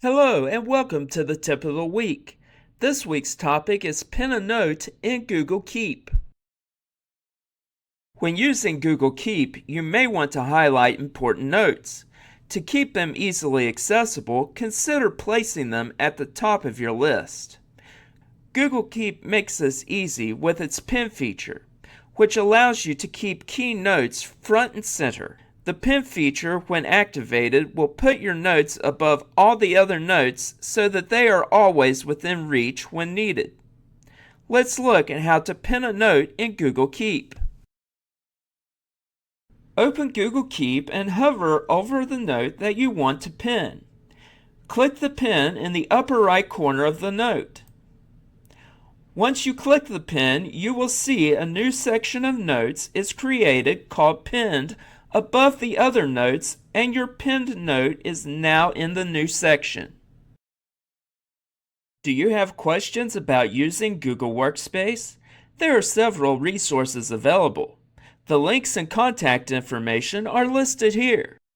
Hello and welcome to the tip of the week. This week's topic is pin a note in Google Keep. When using Google Keep, you may want to highlight important notes. To keep them easily accessible, consider placing them at the top of your list. Google Keep makes this easy with its pin feature, which allows you to keep key notes front and center. The pin feature, when activated, will put your notes above all the other notes so that they are always within reach when needed. Let's look at how to pin a note in Google Keep. Open Google Keep and hover over the note that you want to pin. Click the pin in the upper right corner of the note. Once you click the pin, you will see a new section of notes is created called Pinned above the other notes, and your pinned note is now in the new section. Do you have questions about using Google Workspace? There are several resources available. The links and contact information are listed here.